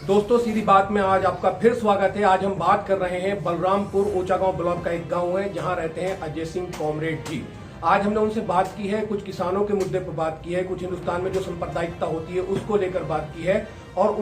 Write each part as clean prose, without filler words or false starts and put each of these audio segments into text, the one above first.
दोस्तों सीधी बात में आज आपका फिर स्वागत है। आज हम बात कर रहे हैं बलरामपुर ऊंचागांव ब्लॉक का एक गांव है जहां रहते हैं अजय सिंह कॉमरेड जी। आज हमने उनसे बात की है, कुछ किसानों के मुद्दे पर बात की है, कुछ हिंदुस्तान में जो सांप्रदायिकता होती है उसको लेकर बात की है और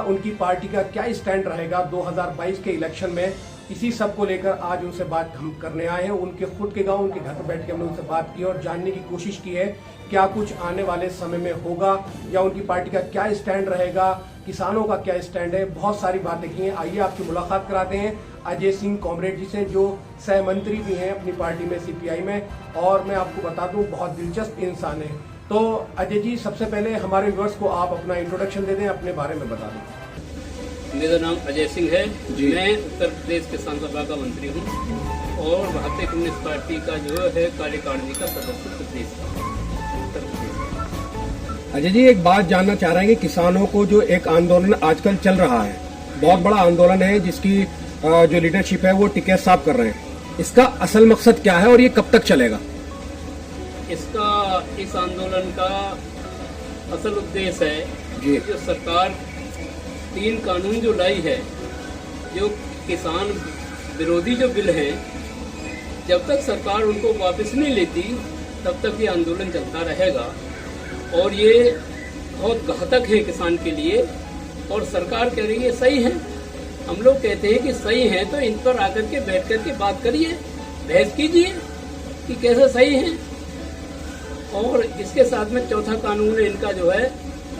उनकी पार्टी का क्या स्टैंड रहेगा 2022 के इलेक्शन में, इसी सब को लेकर आज उनसे बात हम करने आए हैं। उनके खुद के गांव, उनके घर पर बैठ के हमने उनसे बात की और जानने की कोशिश की है क्या कुछ आने वाले समय में होगा या उनकी पार्टी का क्या स्टैंड रहेगा, किसानों का क्या स्टैंड है। बहुत सारी बातें की हैं। आइए आपकी मुलाकात कराते हैं अजय सिंह कॉमरेड जी से, जो सह मंत्री भी हैं अपनी पार्टी में सीपीआई में, और मैं आपको बता दूं बहुत दिलचस्प इंसान है। तो अजय जी, सबसे पहले हमारे व्यूअर्स को आप अपना इंट्रोडक्शन दे दें, अपने बारे में बता दें। मेरा नाम अजय सिंह है। मैं उत्तर प्रदेश किसान सभा का मंत्री हूँ और भारतीय कम्युनिस्ट पार्टी का जो है कार्यकारिणी का सदस्य प्रदेश उत्तर प्रदेश। अजय जी, एक बात जानना चाह रहे हैं कि किसानों को जो एक आंदोलन आजकल चल रहा है, बहुत बड़ा आंदोलन है जिसकी जो लीडरशिप है वो टिकट साफ कर रहे हैं, इसका असल मकसद क्या है और ये कब तक चलेगा? इस आंदोलन का असल उद्देश्य है जी। जो सरकार 3 कानून जो लाई है, जो किसान विरोधी जो बिल है, जब तक सरकार उनको वापस नहीं लेती तब तक ये आंदोलन चलता रहेगा और ये बहुत घातक है किसान के लिए। और सरकार कह रही है सही है, हम लोग कहते हैं कि सही है तो इन पर आकर के बैठ कर के बात करिए, बहस कीजिए कि कैसे सही है। और इसके साथ में चौथा कानून है इनका जो है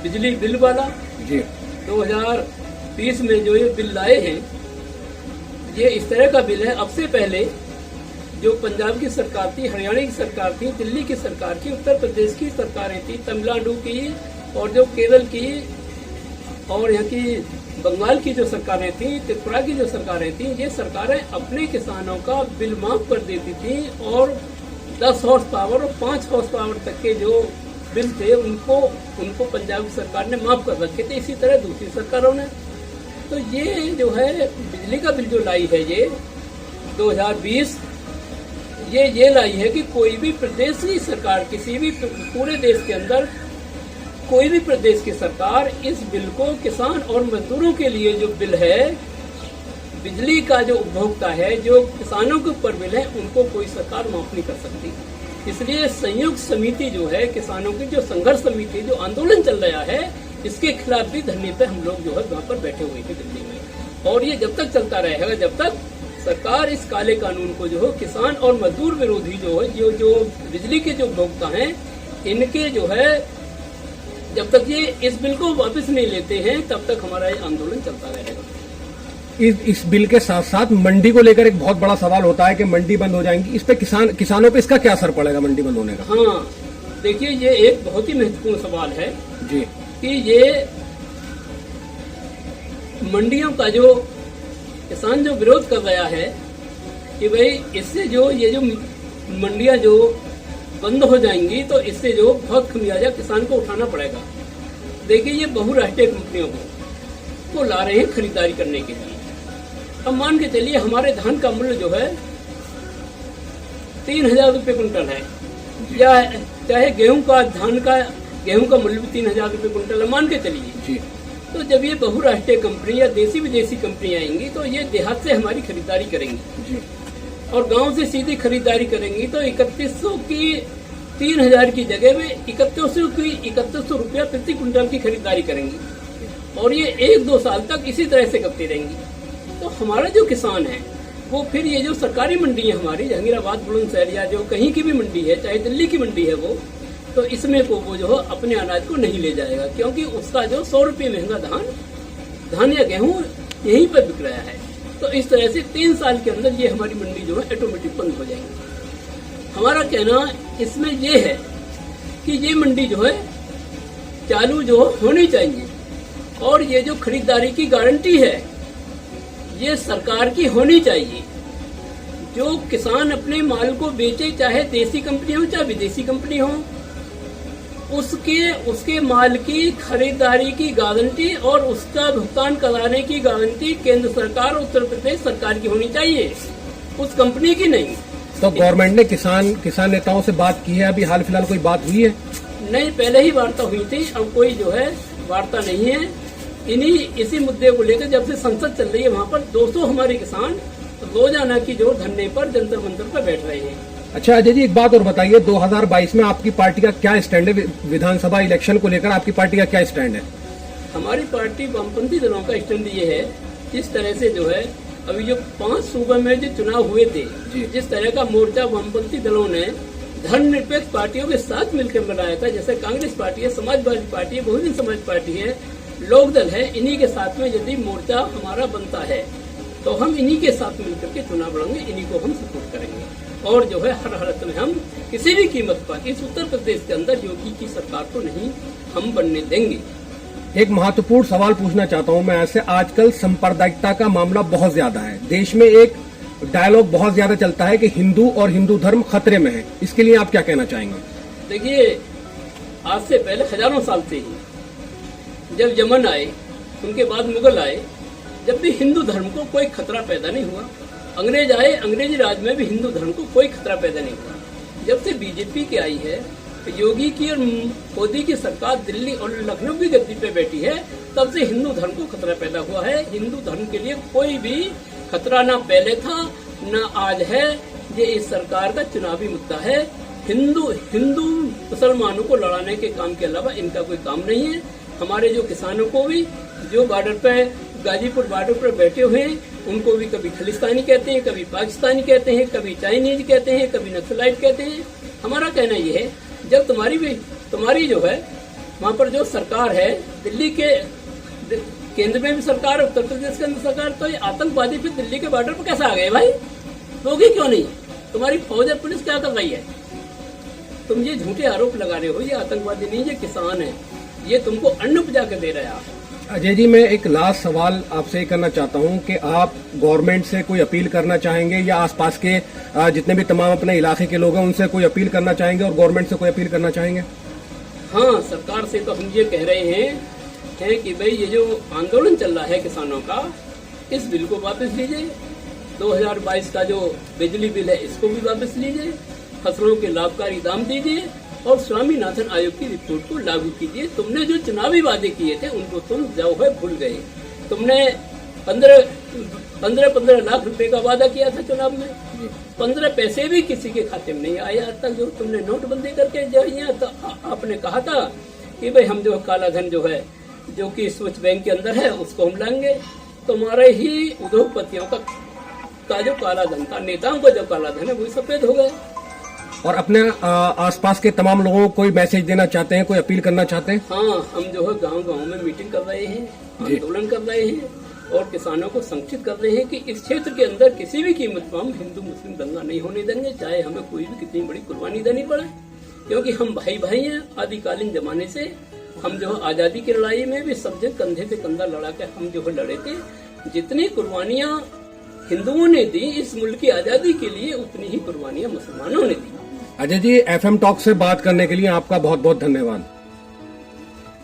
बिजली बिल वाला जी। 2020 में जो ये बिल लाए हैं, ये इस तरह का बिल है। अब से पहले जो पंजाब की सरकार थी, हरियाणा की सरकार थी, दिल्ली की सरकार थी, उत्तर प्रदेश की सरकारें थी, तमिलनाडु की और जो केरल की और यहाँ की बंगाल की जो सरकारें थी, त्रिपुरा की जो सरकारें थी, ये सरकारें अपने किसानों का बिल माफ कर देती थी और 10 हॉर्स पावर और 5 हॉर्स पावर तक के जो बिल थे उनको पंजाब की सरकार ने माफ कर रखे थे। इसी तरह दूसरी सरकारों ने। तो ये जो है बिजली का बिल जो लाई है ये 2020, ये लाई है कि कोई भी प्रदेश की सरकार, किसी भी पूरे देश के अंदर कोई भी प्रदेश की सरकार इस बिल को किसान और मजदूरों के लिए जो बिल है, बिजली का जो उपभोक्ता है, जो किसानों के ऊपर बिल है, उनको कोई सरकार माफ नहीं कर सकती। इसलिए संयुक्त समिति जो है, किसानों की जो संघर्ष समिति जो आंदोलन चल रहा है, इसके खिलाफ भी धरने पे हम लोग जो है वहाँ पर बैठे हुए थे दिल्ली में। और ये जब तक चलता रहेगा जब तक सरकार इस काले कानून को जो है किसान और मजदूर विरोधी जो है जो बिजली के जो उपभोक्ता हैं, इनके जो है जब तक ये इस बिल को वापस नहीं लेते हैं तब तक हमारा ये आंदोलन चलता रहेगा। इस बिल के साथ साथ मंडी को लेकर एक बहुत बड़ा सवाल होता है कि मंडी बंद हो जाएंगी, इस पे किसानों पे इसका क्या असर पड़ेगा मंडी बंद होने का? हाँ, देखिए ये एक बहुत ही महत्वपूर्ण सवाल है जी कि ये मंडियों का जो किसान जो विरोध कर रहा है कि भाई इससे जो ये जो मंडियां जो बंद हो जाएंगी तो इससे जो बहुत खमियाजा किसान को उठाना पड़ेगा। देखिए ये बहुराष्ट्रीय कंपनियों को ला रहे हैं खरीदारी करने के लिए। अब मान के चलिए हमारे धान का मूल्य जो है 3000 रुपये कुंटल है, या चाहे गेहूं का मूल्य भी 3000 रुपये कुंटल है, मान के चलिए। तो जब ये बहुराष्ट्रीय कंपनी या देसी विदेशी कंपनी आएंगी तो ये देहात से हमारी खरीदारी करेंगी और गांव से सीधी खरीदारी करेंगी तो 3100 की 3000 की जगह में 3100 रुपया प्रति कुंटल की खरीदारी करेंगी और ये 1-2 साल तक इसी तरह से करती रहेंगी। तो हमारा जो किसान है वो फिर ये जो सरकारी मंडी है हमारी जहांगीराबाद, बुलंदशहर या जो कहीं की भी मंडी है, चाहे दिल्ली की मंडी है तो इसमें को वो जो है अपने अनाज को नहीं ले जाएगा, क्योंकि उसका जो 100 रुपये महंगा धान या गेहूं यहीं पर बिक रहा है। तो इस तरह से 3 साल के अंदर ये हमारी मंडी जो है ऑटोमेटिक बंद हो जाएगी। हमारा कहना इसमें ये है कि ये मंडी जो है चालू जो होनी चाहिए और ये जो खरीदारी की गारंटी है ये सरकार की होनी चाहिए। जो किसान अपने माल को बेचे, चाहे देसी कंपनी हो चाहे विदेशी कंपनी हो, उसके माल की खरीदारी की गारंटी और उसका भुगतान कराने की गारंटी केंद्र सरकार और उत्तर प्रदेश सरकार की होनी चाहिए, उस कंपनी की नहीं। तो गवर्नमेंट ने किसान नेताओं से बात की है? अभी हाल फिलहाल कोई बात हुई है? नहीं, पहले ही वार्ता हुई थी, अब कोई जो है वार्ता नहीं है। इसी मुद्दे को लेकर जब से संसद चल रही है वहाँ पर 200 हमारे किसान रोजाना की जो धरने पर जंतर मंतर पर बैठ रहे हैं। अच्छा अजय जी, एक बात और बताइए, 2022 में आपकी पार्टी का क्या स्टैंड है? विधानसभा इलेक्शन को लेकर आपकी पार्टी का क्या स्टैंड है? हमारी पार्टी वामपंथी दलों का स्टैंड ये है, जिस तरह से जो है अभी जो 5 सूबे में जो चुनाव हुए थे, जिस तरह का मोर्चा वामपंथी दलों ने धर्मनिरपेक्ष पार्टियों के साथ मिलकर बनाया था, जैसे कांग्रेस पार्टी है, समाजवादी पार्टी है, बहुजन समाज पार्टी है, लोकदल है, इन्हीं के साथ में यदि मोर्चा हमारा बनता है तो हम इन्हीं के साथ मिलकर के चुनाव लड़ेंगे, इन्हीं को हम सपोर्ट करेंगे। और जो है हर हालत में हम किसी भी कीमत पर इस उत्तर प्रदेश के अंदर योगी की सरकार को नहीं हम बनने देंगे। एक महत्वपूर्ण सवाल पूछना चाहता हूं मैं ऐसे, आजकल सांप्रदायिकता का मामला बहुत ज्यादा है, देश में एक डायलॉग बहुत ज्यादा चलता है कि हिंदू और हिंदू धर्म खतरे में है, इसके लिए आप क्या कहना चाहेंगे? देखिए, आज से पहले हजारों साल से ही जब यमन आए, उनके बाद मुगल आए, जब भी हिंदू धर्म को कोई खतरा पैदा नहीं हुआ। अंग्रेज आए, अंग्रेजी राज में भी हिंदू धर्म को कोई खतरा पैदा नहीं हुआ। जब से बीजेपी की आई है, योगी की और मोदी की सरकार दिल्ली और लखनऊ की गद्दी पे बैठी है, तब से हिंदू धर्म को खतरा पैदा हुआ है। हिंदू धर्म के लिए कोई भी खतरा ना पहले था ना आज है। ये इस सरकार का चुनावी मुद्दा है। हिंदू मुसलमानों को लड़ाने के काम के अलावा इनका कोई काम नहीं है। हमारे जो किसानों को भी जो बॉर्डर पे, गाजीपुर बॉर्डर पर बैठे हुए हैं, उनको भी कभी खालिस्तानी कहते हैं, कभी पाकिस्तानी कहते हैं, कभी चाइनीज कहते हैं, कभी नक्सलाइट कहते हैं। हमारा कहना यह है, जब तुम्हारी जो है वहाँ पर जो सरकार है, दिल्ली के केंद्र में भी सरकार, उत्तर प्रदेश के अंदर सरकार, तो ये आतंकवादी फिर दिल्ली के बॉर्डर पर कैसे आ गए भाई? रोगी क्यों नहीं? तुम्हारी फौज और पुलिस क्या कर रही है? तुम ये झूठे आरोप लगा रहे हो, ये आतंकवादी नहीं, ये किसान है, ये तुमको अन्न उपजा के दे रहा है। अजय जी, मैं एक लास्ट सवाल आपसे करना चाहता हूं कि आप गवर्नमेंट से कोई अपील करना चाहेंगे या आसपास के जितने भी तमाम अपने इलाके के लोग हैं उनसे कोई अपील करना चाहेंगे और गवर्नमेंट से कोई अपील करना चाहेंगे? हाँ, सरकार से तो हम ये कह रहे हैं कि भाई ये जो आंदोलन चल रहा है किसानों का, इस बिल को वापस लीजिए। 2022 का जो बिजली बिल है इसको भी वापस लीजिए। फसलों के लाभकारी दाम दीजिए और स्वामीनाथन आयोग की रिपोर्ट को लागू कीजिए। तुमने जो चुनावी वादे किए थे उनको तुम जो है भूल गए। तुमने 15 लाख रुपए का वादा किया था चुनाव में, 15 पैसे भी किसी के खाते में नहीं आए आज तक। जो तुमने नोटबंदी करके जो यहाँ तो आपने कहा था कि भाई हम जो काला धन जो है, जो कि स्विच बैंक के अंदर है, उसको हम लाएंगे। तुम्हारे ही उद्योगपतियों का जो काला धन था, नेताओं का जो काला धन है, वो सफेद हो गए। और अपने आसपास के तमाम लोगों को कोई मैसेज देना चाहते हैं, कोई अपील करना चाहते हैं? हाँ, हम जो है गांव-गांव में मीटिंग कर रहे हैं, आंदोलन कर रहे हैं और किसानों को संचित कर रहे हैं कि इस क्षेत्र के अंदर किसी भी कीमत पर हम हिंदू मुस्लिम दंगा नहीं होने देंगे, चाहे हमें कोई भी कितनी बड़ी कुर्बानी देनी पड़े, क्योंकि हम भाई भाई हैं। आदिकालीन जमाने से हम जो है आजादी की लड़ाई में भी सब जगह कंधे से कंधा लड़ा के हम जो है लड़े थे। जितनी कुर्बानियां हिंदुओं ने दी इस मुल्क की आजादी के लिए, उतनी ही कुर्बानियां मुसलमानों ने दी। अजय जी, FM टॉक से बात करने के लिए आपका बहुत बहुत धन्यवाद।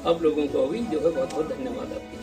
आप लोगों को भी जो है बहुत बहुत धन्यवाद आपके।